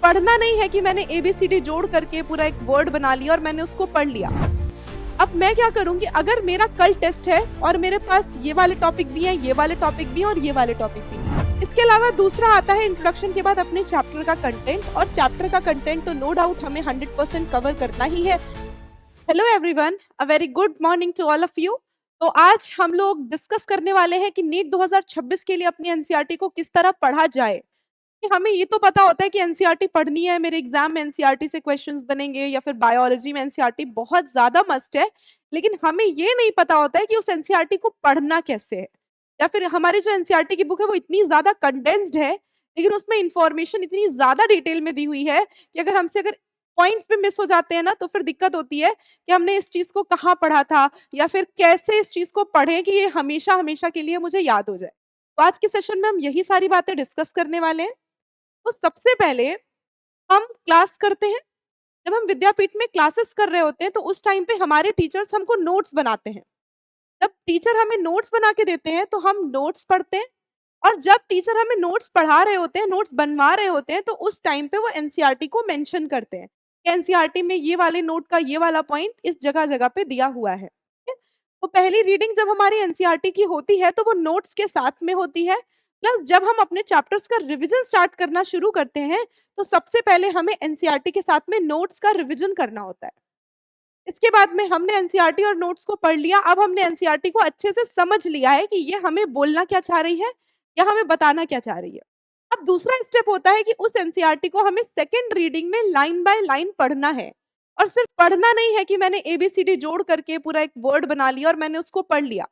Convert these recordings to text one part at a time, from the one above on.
पढ़ना नहीं है कि मैंने एबीसीडी जोड़ करके पूरा एक वर्ड बना लिया और मैंने उसको पढ़ लिया। अब मैं क्या करूंगी, अगर मेरा कल टेस्ट है और मेरे पास ये वाले टॉपिक भी हैं, ये वाले टॉपिक भी हैं और ये वाले टॉपिक भी हैं। इसके अलावा दूसरा आता है इंट्रोडक्शन के बाद अपने चैप्टर का कंटेंट, और चैप्टर का कंटेंट तो नो डाउट हमें 100% कवर करना ही है। Hello everyone, a very good morning to all of you. तो आज हम लोग डिस्कस करने वाले हैं कि नीट 2026 के लिए अपनी एनसीईआरटी को किस तरह पढ़ा जाए। कि हमें ये तो पता होता है कि एनसीईआरटी पढ़नी है, मेरे एग्जाम में एनसीईआरटी से क्वेश्चंस बनेंगे या फिर बायोलॉजी में एनसीईआरटी बहुत ज्यादा मस्ट है, लेकिन हमें ये नहीं पता होता है कि उस एनसीईआरटी को पढ़ना कैसे है। या फिर हमारी जो एनसीईआरटी की बुक है वो इतनी ज्यादा कंडेंस्ड है, लेकिन उसमें इंफॉर्मेशन इतनी ज्यादा डिटेल में दी हुई है कि अगर पॉइंट्स भी मिस हो जाते हैं ना, तो फिर दिक्कत होती है कि हमने इस चीज को कहाँ पढ़ा था या फिर कैसे इस चीज को पढ़ें कि ये हमेशा हमेशा के लिए मुझे याद हो जाए। तो आज के सेशन में हम यही सारी बातें डिस्कस करने वाले हैं। तो सबसे पहले हम क्लास करते हैं। जब हम विद्यापीठ में क्लासेस कर रहे होते हैं तो उस टाइम पे हमारे टीचर्स हमको नोट्स बनाते हैं। जब टीचर हमें नोट्स बना के देते हैं तो हम नोट्स पढ़ते हैं, और जब टीचर हमें नोट्स पढ़ा रहे होते हैं, नोट्स बनवा रहे होते हैं, तो उस टाइम पे वो एनसीईआरटी को मेंशन करते हैं कि एनसीईआरटी में ये वाले नोट का ये वाला पॉइंट इस जगह जगह पे दिया हुआ है। ठीक है? तो पहली रीडिंग जब हमारी एनसीईआरटी की होती है तो वो नोट्स के साथ में होती है। प्लस जब हम अपने चैप्टर्स का रिवीजन स्टार्ट करना शुरू करते हैं तो सबसे पहले हमें एनसीईआरटी के साथ में नोट्स का रिवीजन करना होता है। इसके बाद में हमने एनसीईआरटी और नोट्स को पढ़ लिया, अब हमने एनसीईआरटी को अच्छे से समझ लिया है कि ये हमें बोलना क्या चाह रही है या हमें बताना क्या चाह रही है। अब दूसरा स्टेप होता है कि उस एनसीईआरटी को हमें सेकंड रीडिंग में लाइन बाय लाइन पढ़ना है। और सिर्फ पढ़ना नहीं है कि मैंने एबीसीडी जोड़ करके पूरा एक वर्ड बना लिया और मैंने उसको पढ़ लिया।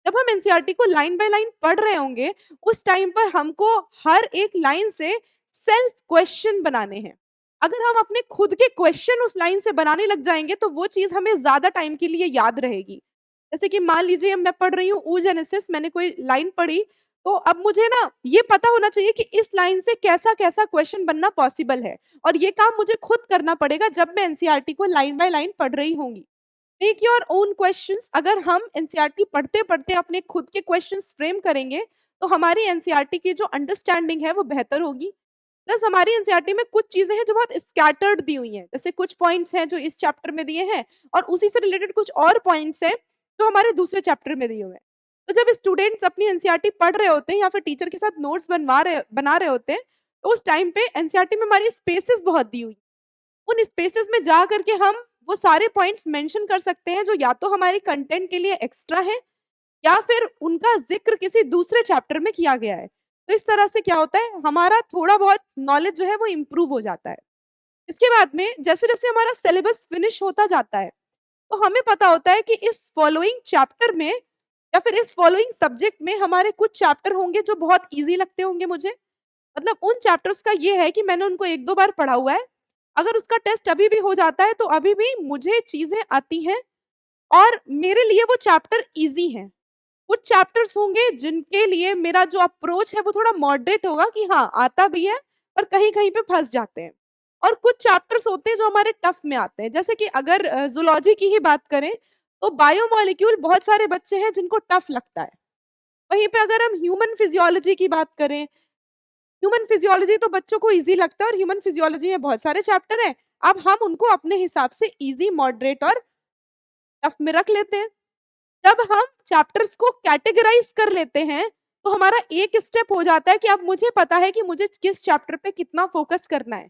जब हम एनसीईआरटी को लाइन बाय लाइन पढ़ रहे होंगे, उस टाइम पर हमको हर एक लाइन से सेल्फ क्वेश्चन बनाने हैं। अगर हम अपने खुद के क्वेश्चन उस लाइन से बनाने लग जाएंगे तो वो चीज हमें ज्यादा टाइम के लिए याद रहेगी। जैसे कि मान लीजिए मैं पढ़ रही हूँ oogenesis, मैंने कोई लाइन पढ़ी, तो अब मुझे ना ये पता होना चाहिए कि इस लाइन से कैसा कैसा क्वेश्चन बनना पॉसिबल है, और ये काम मुझे खुद करना पड़ेगा जब मैं एनसीईआरटी को लाइन बाय लाइन पढ़ रही होंगी। Make your own questions. अगर हम एनसीईआरटी पढ़ते पढ़ते अपने खुद के क्वेश्चंस फ्रेम करेंगे तो हमारी एनसीईआरटी की जो अंडरस्टैंडिंग है वो बेहतर होगी। प्लस हमारी एनसीईआरटी में कुछ चीजें हैं जो बहुत स्कैटर्ड दी हुई हैं, जैसे कुछ पॉइंट्स हैं जो इस चैप्टर में दिए हैं और उसी से रिलेटेड कुछ और पॉइंट्स हैं जो हमारे दूसरे चैप्टर में दिए हुए हैं। तो जब स्टूडेंट्स अपनी एनसीईआरटी पढ़ रहे होते हैं या फिर टीचर के साथ नोट्स बना रहे होते हैं, तो उस टाइम पे एनसीईआरटी में हमारी स्पेसेस बहुत दी हुई, उन स्पेसेस में जा करके हम वो सारे पॉइंट्स मेंशन कर सकते हैं जो या तो हमारे कंटेंट के लिए एक्स्ट्रा है या फिर उनका जिक्र किसी दूसरे चैप्टर में किया गया है। तो इस तरह से क्या होता है, हमारा थोड़ा बहुत नॉलेज जो है वो इम्प्रूव हो जाता है। इसके बाद में जैसे जैसे हमारा सिलेबस फिनिश होता जाता है तो हमें पता होता है कि इस फॉलोइंग चैप्टर में या फिर इस फॉलोइंग सब्जेक्ट में हमारे कुछ चैप्टर होंगे जो बहुत इजी लगते होंगे मुझे। मतलब उन चैप्टर्स का ये है कि मैंने उनको एक दो बार पढ़ा हुआ है, अगर उसका टेस्ट अभी भी हो जाता है तो अभी भी मुझे चीजें आती हैं और मेरे लिए वो चैप्टर इजी हैं। कुछ चैप्टर्स होंगे जिनके लिए मेरा जो अप्रोच है वो थोड़ा मॉडरेट होगा कि हाँ आता भी है पर कहीं कहीं पे फंस जाते हैं। और कुछ चैप्टर्स होते हैं जो हमारे टफ में आते हैं, जैसे कि अगर जूलॉजी की ही बात करें तो बायोमोलिक्यूल बहुत सारे बच्चे हैं जिनको टफ लगता है। वहीं पे अगर हम ह्यूमन फिजियोलॉजी की बात करें, ह्यूमन फिजियोलॉजी तो बच्चों को इजी लगता है और ह्यूमन फिजियोलॉजी में बहुत सारे चैप्टर हैं। अब हम उनको अपने हिसाब से इजी, मॉडरेट और टफ में रख लेते हैं। जब हम चैप्टर्स को कैटेगराइज कर लेते हैं तो हमारा एक स्टेप हो जाता है कि अब मुझे पता है कि मुझे किस चैप्टर पे कितना फोकस करना है।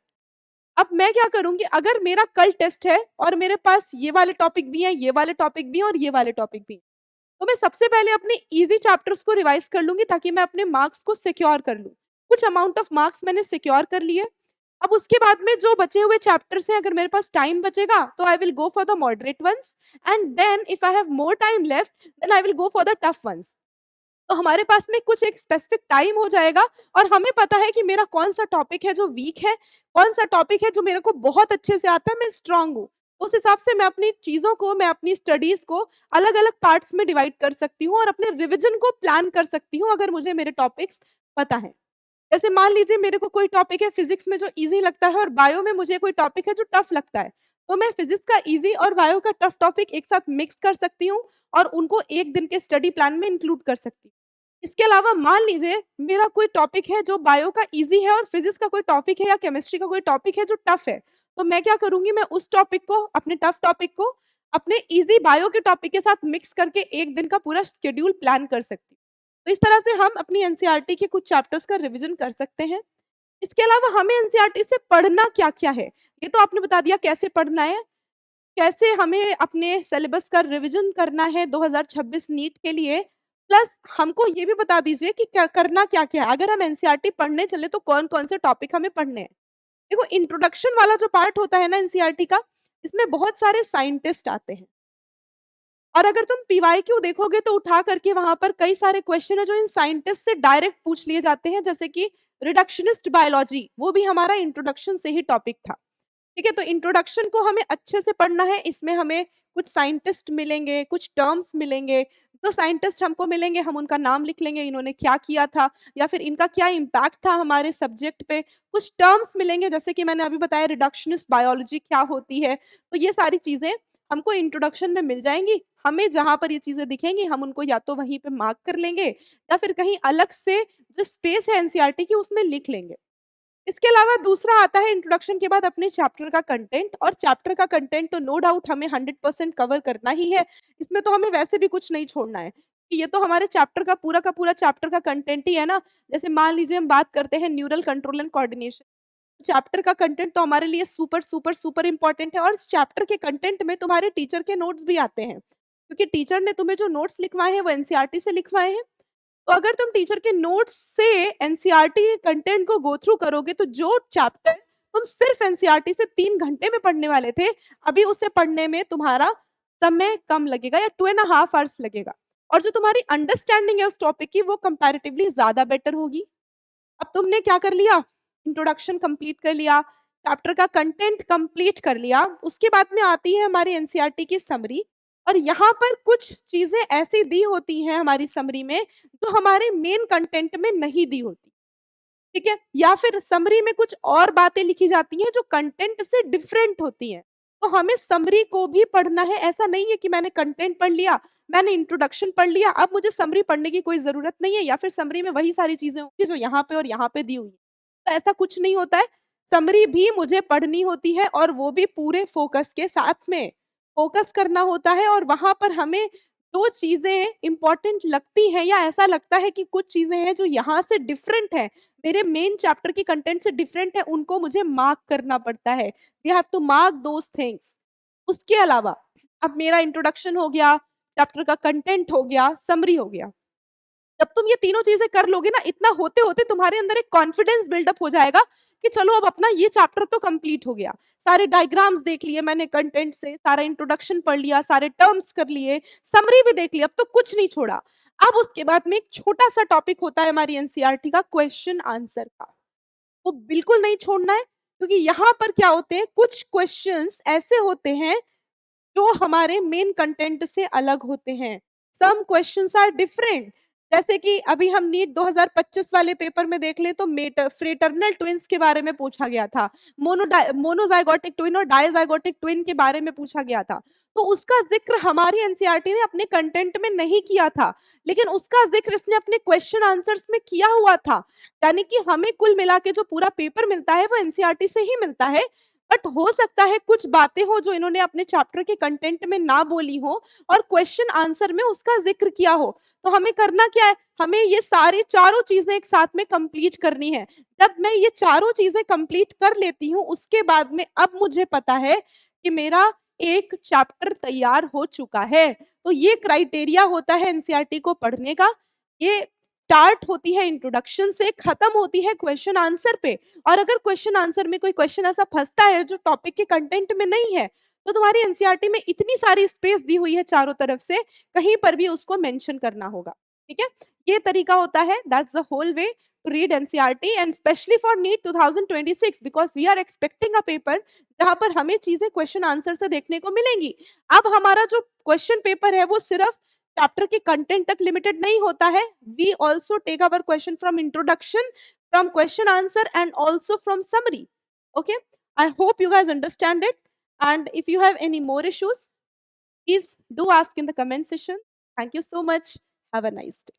अब मैं क्या करूंगी, अगर मेरा कल टेस्ट है और मेरे पास ये वाले टॉपिक भी हैं, ये वाले टॉपिक भी हैं और ये वाले टॉपिक भी हैं, तो मैं सबसे पहले अपने इजी चैप्टर्स को रिवाइज कर लूंगी ताकि मैं अपने मार्क्स को सिक्योर कर लूं। कुछ अमाउंट ऑफ मार्क्स मैंने सिक्योर कर लिए। अब उसके बाद में जो बचे हुए चैप्टर्स हैं, अगर मेरे पास टाइम बचेगा तो I will go for the moderate ones, and then if I have more time left then I will go for the tough ones. तो हमारे पास में कुछ एक स्पेसिफिक टाइम हो जाएगा और हमें पता है कि मेरा कौन सा टॉपिक है जो वीक है, कौन सा टॉपिक है जो मेरे को बहुत अच्छे से आता है, मैं स्ट्रांग हूँ। उस हिसाब से मैं अपनी चीजों को, मैं अपनी स्टडीज को अलग अलग पार्ट्स में डिवाइड कर सकती हूँ और अपने रिविजन को प्लान कर सकती हूँ अगर मुझे मेरे टॉपिक्स पता है। जैसे मान लीजिए मेरे को कोई टॉपिक है फिजिक्स में जो इजी लगता है और बायो में मुझे कोई टॉपिक है जो टफ लगता है, तो मैं फिजिक्स का इजी और बायो का टफ टॉपिक एक साथ मिक्स कर सकती हूँ और उनको एक दिन के स्टडी प्लान में इंक्लूड कर सकती हूँ। इसके अलावा मान लीजिए मेरा कोई टॉपिक है जो बायो का ईज़ी है और फिज़िक्स का कोई टॉपिक है या केमिस्ट्री का कोई टॉपिक है जो टफ है, तो मैं क्या करूँगी, मैं उस टॉपिक को, अपने टफ टॉपिक को अपने ईज़ी बायो के टॉपिक के साथ मिक्स करके 1 दिन का पूरा शेड्यूल प्लान कर सकती हूँ। तो इस तरह से हम अपनी एनसीईआरटी के कुछ चैप्टर्स का रिविज़न कर सकते हैं। इसके अलावा हमें एनसीईआरटी से पढ़ना क्या-क्या है, ये तो आपने बता दिया कैसे पढ़ना है, कैसे हमें अपने सिलेबस का रिवीजन करना है 2026 नीट के लिए, प्लस हमको ये भी बता दीजिए कि क्या करना क्या-क्या है? अगर हम एनसीईआरटी पढ़ने चले तो कौन-कौन से टॉपिक हमें पढ़ने हैं? देखो इंट्रोडक्शन वाला जो पार्ट होता है ना एनसीईआरटी का, इसमें बहुत सारे साइंटिस्ट आते हैं और अगर तुम पीवाईक्यू देखोगे तो उठा करके वहाँ पर कई सारे क्वेश्चन है जो इन साइंटिस्ट से डायरेक्ट पूछ लिए जाते हैं, जैसे कि रिडक्शनिस्ट बायोलॉजी, वो भी हमारा इंट्रोडक्शन से ही टॉपिक था। ठीक है, तो इंट्रोडक्शन को हमें अच्छे से पढ़ना है, इसमें हमें कुछ साइंटिस्ट मिलेंगे, कुछ टर्म्स मिलेंगे, जो साइंटिस्ट हमको मिलेंगे हम उनका नाम लिख लेंगे, इन्होंने क्या किया था या फिर इनका क्या इम्पैक्ट था हमारे सब्जेक्ट पे। कुछ टर्म्स मिलेंगे जैसे कि मैंने अभी बताया रिडक्शनिस्ट बायोलॉजी क्या होती है, तो ये सारी चीज़ें हमको इंट्रोडक्शन में मिल जाएँगी। हमें जहाँ पर ये चीज़ें दिखेंगी हम उनको या तो वहीं पे मार्क कर लेंगे या फिर कहीं अलग से जो स्पेस है एनसीईआरटी की उसमें लिख लेंगे। इसके अलावा दूसरा आता है इंट्रोडक्शन के बाद अपने चैप्टर का कंटेंट, और चैप्टर का कंटेंट तो नो डाउट हमें 100% कवर करना ही है। इसमें तो हमें वैसे भी कुछ नहीं छोड़ना है, कि ये तो हमारे चैप्टर का पूरा चैप्टर का कंटेंट ही है ना। जैसे मान लीजिए हम बात करते हैं neural control and coordination, chapter का कंटेंट तो हमारे लिए सुपर, सुपर, सुपर इम्पोर्टेंट है और इस चैप्टर के कंटेंट में तुम्हारे टीचर के नोट्स भी आते हैं, क्योंकि टीचर ने तुम्हें जो नोट्स लिखवाए हैं वो एनसीईआरटी से लिखवाए हैं। तो अगर तुम टीचर के नोट्स से एनसीईआरटी के कंटेंट को गो थ्रू करोगे तो जो चैप्टर तुम सिर्फ एनसीईआरटी से 3 घंटे में पढ़ने वाले थे, अभी उसे पढ़ने में तुम्हारा समय कम लगेगा या 2.5 आवर्स लगेगा। और जो तुम्हारी अंडरस्टैंडिंग है उस टॉपिक की वो कंपैरेटिवली ज़्यादा बेटर होगी। अब तुमने क्या कर लिया? इंट्रोडक्शन कंप्लीट कर लिया, चैप्टर का कंटेंट कंप्लीट कर लिया, उसके बाद में आती है हमारी एनसीईआरटी की समरी, और यहाँ पर कुछ चीज़ें ऐसी दी होती हैं हमारी समरी में, जो हमारे मेन कंटेंट में नहीं दी होती, ठीक है? या फिर समरी में कुछ और बातें लिखी जाती हैं जो कंटेंट से डिफरेंट होती हैं। तो हमें समरी को भी पढ़ना है, ऐसा नहीं है कि मैंने कंटेंट पढ़ लिया, मैंने इंट्रोडक्शन पढ़ लिया, अब मुझे समरी पढ़ने की कोई ज़रूरत नहीं है या फिर समरी में वही सारी चीज़ें होंगी जो यहाँ पे और यहाँ पे दी हुई हैं। तो ऐसा कुछ नहीं होता है, समरी भी मुझे पढ़नी होती है और वो भी पूरे फ़ोकस के साथ में। फ़ोकस करना होता है और वहाँ पर हमें जो चीज़ें इम्पोर्टेंट लगती हैं या ऐसा लगता है कि कुछ चीज़ें हैं जो यहाँ से डिफरेंट हैं, मेरे मेन चैप्टर के कंटेंट से डिफरेंट है, उनको मुझे मार्क करना पड़ता है। We have to mark those things. उसके अलावा अब मेरा इंट्रोडक्शन हो गया, चैप्टर का कंटेंट हो गया, समरी हो गया। जब तुम ये तीनों चीज़ें कर लोगे ना, इतना होते-होते तुम्हारे अंदर एक कॉन्फिडेंस बिल्डअप हो जाएगा कि चलो अब अपना ये चैप्टर तो कंप्लीट हो गया। सारे डायग्राम्स देख लिए मैंने कंटेंट से, सारा इंट्रोडक्शन पढ़ लिया, सारे टर्म्स कर लिए, समरी भी देख ली, अब तो कुछ नहीं छोड़ा। अब उसके बाद में एक छोटा-सा टॉपिक होता है हमारी एनसीईआरटी का क्वेश्चन आंसर का। वो बिल्कुल नहीं छोड़ना है, क्योंकि यहाँ पर क्या होते हैं, कुछ क्वेश्चंस ऐसे होते हैं जो हमारे मेन कंटेंट से अलग होते हैं। सम क्वेश्चंस आर डिफरेंट, जैसे कि अभी हम नीट 2025 वाले पेपर में देख लें तो फ्रेटर्नल ट्विन्स के बारे में पूछा गया था। मोनोज़ाइगोटिक ट्विन और डायज़ाइगोटिक ट्विन के बारे में पूछा गया था। तो उसका ज़िक्र हमारी एनसीईआरटी ने अपने कंटेंट में नहीं किया था, लेकिन उसका ज़िक्र इसने अपने क्वेश्चन आंसर्स में किया हुआ था। यानी कि हमें कुल मिला के जो पूरा पेपर मिलता है वो एनसीईआरटी से ही मिलता है। बट हो सकता है कुछ बातें हो जो इन्होंने अपने चैप्टर के कंटेंट में ना बोली हो और क्वेश्चन आंसर में उसका ज़िक्र किया हो। तो हमें करना क्या है? हमें ये सारी चारों चीज़ें एक साथ में कंप्लीट करनी है। जब मैं ये चारों चीज़ें कंप्लीट कर लेती हूँ, उसके बाद में अब मुझे पता है कि मेरा एक चैप्टर तैयार हो चुका है। तो ये क्राइटेरिया होता है एनसीईआरटी को पढ़ने का। ये स्टार्ट होती है इंट्रोडक्शन से, खत्म होती है क्वेश्चन आंसर पे। और अगर क्वेश्चन आंसर में कोई क्वेश्चन ऐसा फँसता है जो टॉपिक के कंटेंट में नहीं है, तो तुम्हारी एनसीईआरटी में इतनी सारी स्पेस दी हुई है चारों तरफ से, कहीं पर भी उसको मेंशन करना होगा। ठीक है? ये तरीका होता है, that's the whole way to read NCERT and specially for NEET 2026 because we are expecting a paper जहाँ पर हमें चीज़ें क्वेश्चन आंसर से देखने को मिलेंगी। अब हमारा जो क्वेश्चन पेपर है वो सिर्फ चैप्टर के कंटेंट तक लिमिटेड नहीं होता है। We also take our question from introduction, from question answer and also from summary. Okay? I hope you guys understand it. And if you have any more issues, please do ask in the comment section. Thank you so much. Have a nice day.